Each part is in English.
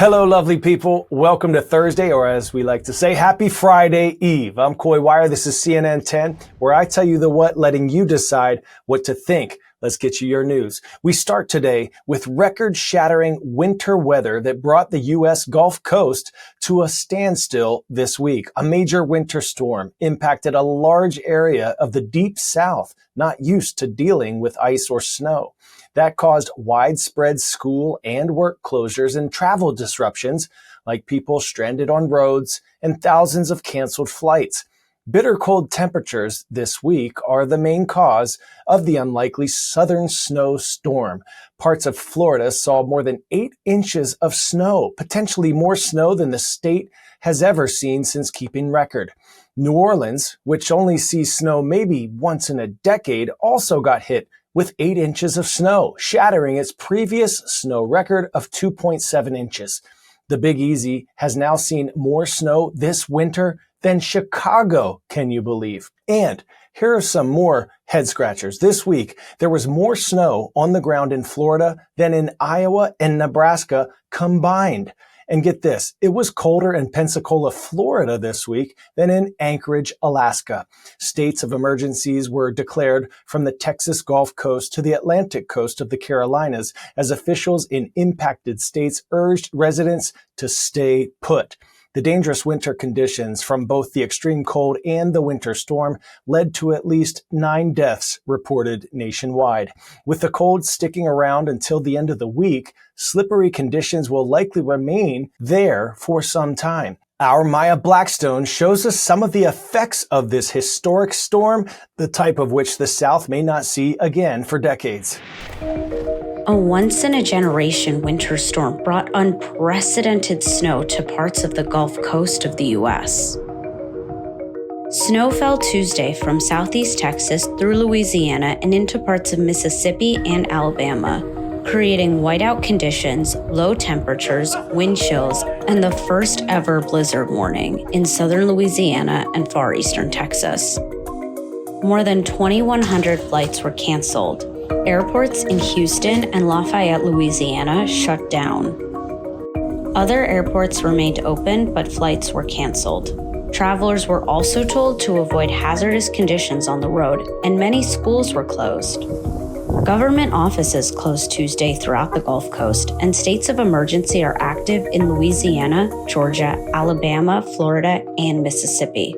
Hello, lovely people. Welcome to Thursday, or as we like to say, Happy Friday Eve. I'm Coy Wire. This is CNN 10, where I tell you the what, letting you decide what to think. Let's get you your news. We start today with record-shattering winter weather that brought the U.S. Gulf Coast to a standstill this week. A major winter storm impacted a large area of the deep south, not used to dealing with ice or snow. That caused widespread school and work closures and travel disruptions, like people stranded on roads and thousands of canceled flights. Bitter cold temperatures this week are the main cause of the unlikely southern snow storm. Parts of Florida saw more than 8 inches of snow, potentially more snow than the state has ever seen since keeping record. New Orleans, which only sees snow maybe once in a decade, also got hit with 8 inches of snow, shattering its previous snow record of 2.7 inches. The Big Easy has now seen more snow this winter than Chicago, can you believe? And here are some more head scratchers. This week, there was more snow on the ground in Florida than in Iowa and Nebraska combined. And get this, it was colder in Pensacola, Florida this week than in Anchorage, Alaska. States of emergencies were declared from the Texas Gulf Coast to the Atlantic coast of the Carolinas as officials in impacted states urged residents to stay put. The dangerous winter conditions from both the extreme cold and the winter storm led to at least 9 deaths reported nationwide. With the cold sticking around until the end of the week, slippery conditions will likely remain there for some time. Our Maya Blackstone shows us some of the effects of this historic storm, the type of which the South may not see again for decades. A once-in-a-generation winter storm brought unprecedented snow to parts of the Gulf Coast of the U.S. Snow fell Tuesday from southeast Texas through Louisiana and into parts of Mississippi and Alabama, creating whiteout conditions, low temperatures, wind chills, and the first ever blizzard warning in southern Louisiana and far eastern Texas. More than 2,100 flights were canceled. Airports in Houston and Lafayette, Louisiana shut down. Other airports remained open, but flights were canceled. Travelers were also told to avoid hazardous conditions on the road, and many schools were closed. Government offices closed Tuesday throughout the Gulf Coast, and states of emergency are active in Louisiana, Georgia, Alabama, Florida, and Mississippi.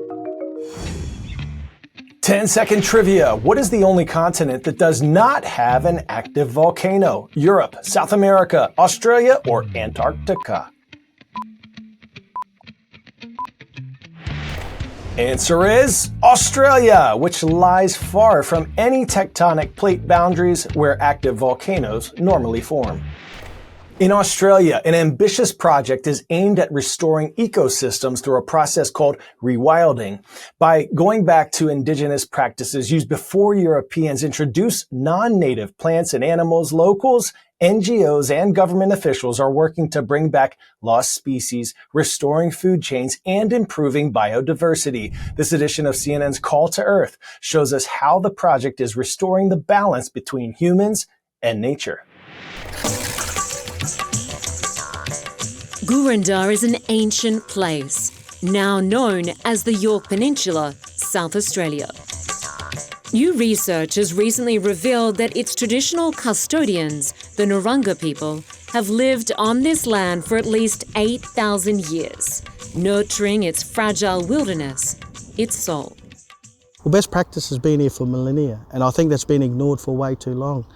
10-second trivia. What is the only continent that does not have an active volcano? Europe, South America, Australia, or Antarctica? Answer is Australia, which lies far from any tectonic plate boundaries where active volcanoes normally form. In Australia, an ambitious project is aimed at restoring ecosystems through a process called rewilding. By going back to indigenous practices used before Europeans introduced non-native plants and animals, locals, NGOs, and government officials are working to bring back lost species, restoring food chains, and improving biodiversity. This edition of CNN's Call to Earth shows us how the project is restoring the balance between humans and nature. Gurindar is an ancient place, now known as the Yorke Peninsula, South Australia. New research has recently revealed that its traditional custodians, the Narungga people, have lived on this land for at least 8,000 years, nurturing its fragile wilderness, its soul. Well, best practice has been here for millennia, and I think that's been ignored for way too long.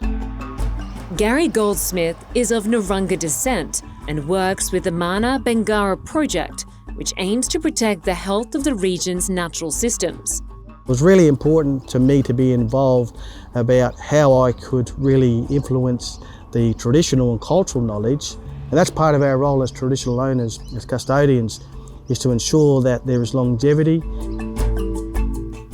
Gary Goldsmith is of Narungga descent and works with the Mana Bangara project, which aims to protect the health of the region's natural systems. It was really important to me to be involved about how I could really influence the traditional and cultural knowledge, and that's part of our role as traditional owners, as custodians, is to ensure that there is longevity.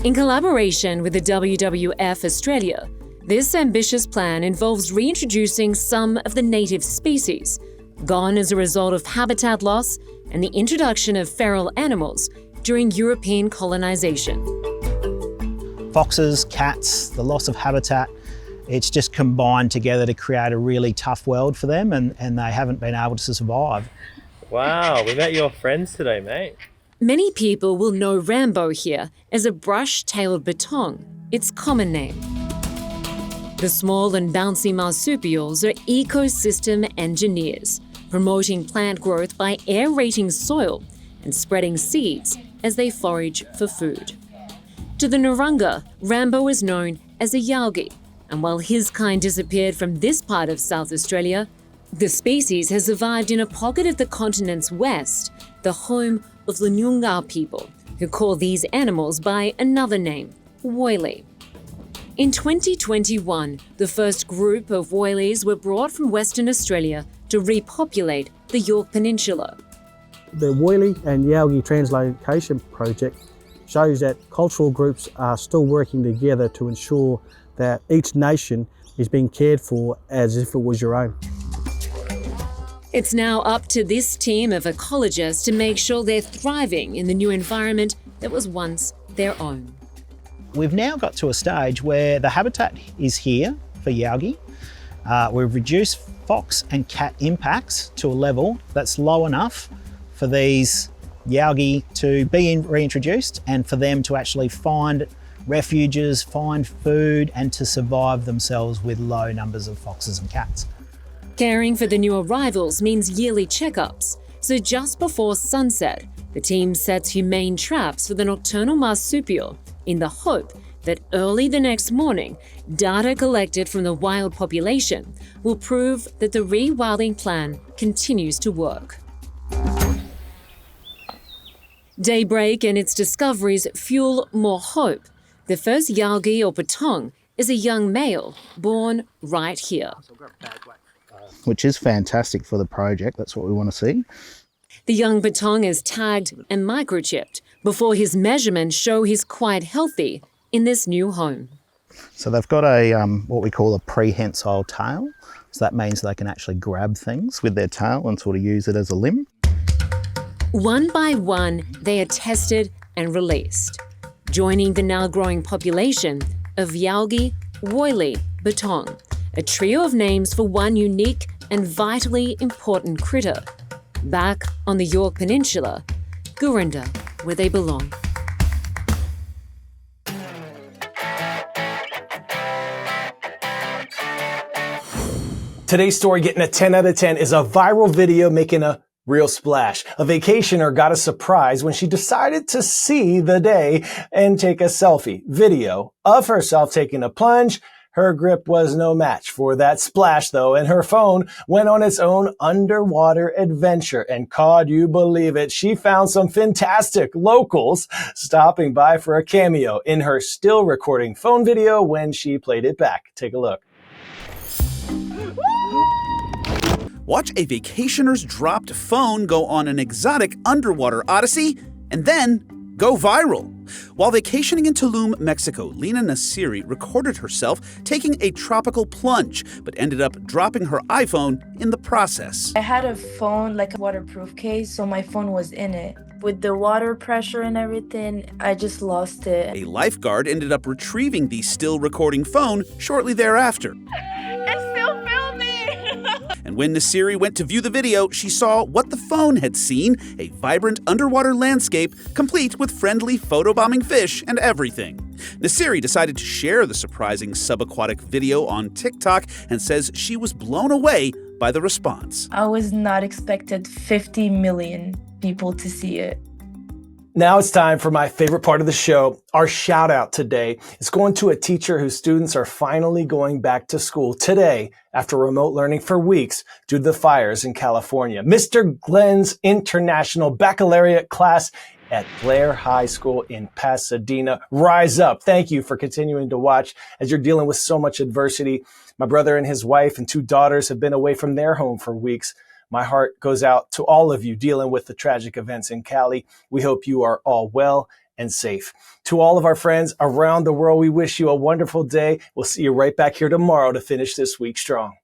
In collaboration with the WWF Australia, this ambitious plan involves reintroducing some of the native species, gone as a result of habitat loss and the introduction of feral animals during European colonisation. Foxes, cats, the loss of habitat, it's just combined together to create a really tough world for them, and they haven't been able to survive. Wow, we met your friends today, mate. Many people will know Rambo here as a brush-tailed bettong, its common name. The small and bouncy marsupials are ecosystem engineers, promoting plant growth by aerating soil and spreading seeds as they forage for food. To the Narungga, Rambo is known as a yalgi, and while his kind disappeared from this part of South Australia, the species has survived in a pocket of the continent's west, the home of the Noongar people, who call these animals by another name, woylie. In 2021, the first group of woylies were brought from Western Australia to repopulate the Yorke Peninsula. The woylie and yalgi translocation project shows that cultural groups are still working together to ensure that each nation is being cared for as if it was your own. It's now up to this team of ecologists to make sure they're thriving in the new environment that was once their own. We've now got to a stage where the habitat is here for yalgi. We've reduced fox and cat impacts to a level that's low enough for these yalgi to be reintroduced and for them to actually find refuges, find food, and to survive themselves with low numbers of foxes and cats. Caring for the new arrivals means yearly checkups, so just before sunset, the team sets humane traps for the nocturnal marsupial in the hope that early the next morning, data collected from the wild population will prove that the rewilding plan continues to work. Daybreak and its discoveries fuel more hope. The first yalgi or bettong is a young male born right here. Which is fantastic for the project. That's what we want to see. The young bettong is tagged and microchipped before his measurements show he's quite healthy in this new home. So they've got a what we call a prehensile tail. So that means they can actually grab things with their tail and sort of use it as a limb. One by one, they are tested and released, joining the now growing population of yalgi, woylie, bettong, a trio of names for one unique and vitally important critter, back on the Yorke Peninsula, Guranda, where they belong. Today's story getting a 10 out of 10 is a viral video making a real splash. A vacationer got a surprise when she decided to see the day and take a selfie video of herself taking a plunge. Her grip was no match for that splash though, and her phone went on its own underwater adventure. And can you believe it? She found some fantastic locals stopping by for a cameo in her still recording phone video when she played it back. Take a look. Watch a vacationer's dropped phone go on an exotic underwater odyssey and then go viral. While vacationing in Tulum, Mexico, Lena Nasiri recorded herself taking a tropical plunge, but ended up dropping her iPhone in the process. I had a phone, like a waterproof case, so my phone was in it. With the water pressure and everything, I just lost it. A lifeguard ended up retrieving the still recording phone shortly thereafter. It's still filming! And when Nasiri went to view the video, she saw what the phone had seen, a vibrant underwater landscape complete with friendly photobombing fish and everything. Nasiri decided to share the surprising subaquatic video on TikTok and says she was blown away by the response. I was not expected 50 million people to see it. Now it's time for my favorite part of the show. Our shout out today is going to a teacher whose students are finally going back to school today after remote learning for weeks due to the fires in California. Mr. Glenn's International Baccalaureate class at Blair High School in Pasadena. Rise up. Thank you for continuing to watch as you're dealing with so much adversity. My brother and his wife and 2 daughters have been away from their home for weeks. My heart goes out to all of you dealing with the tragic events in Cali. We hope you are all well and safe. To all of our friends around the world, we wish you a wonderful day. We'll see you right back here tomorrow to finish this week strong.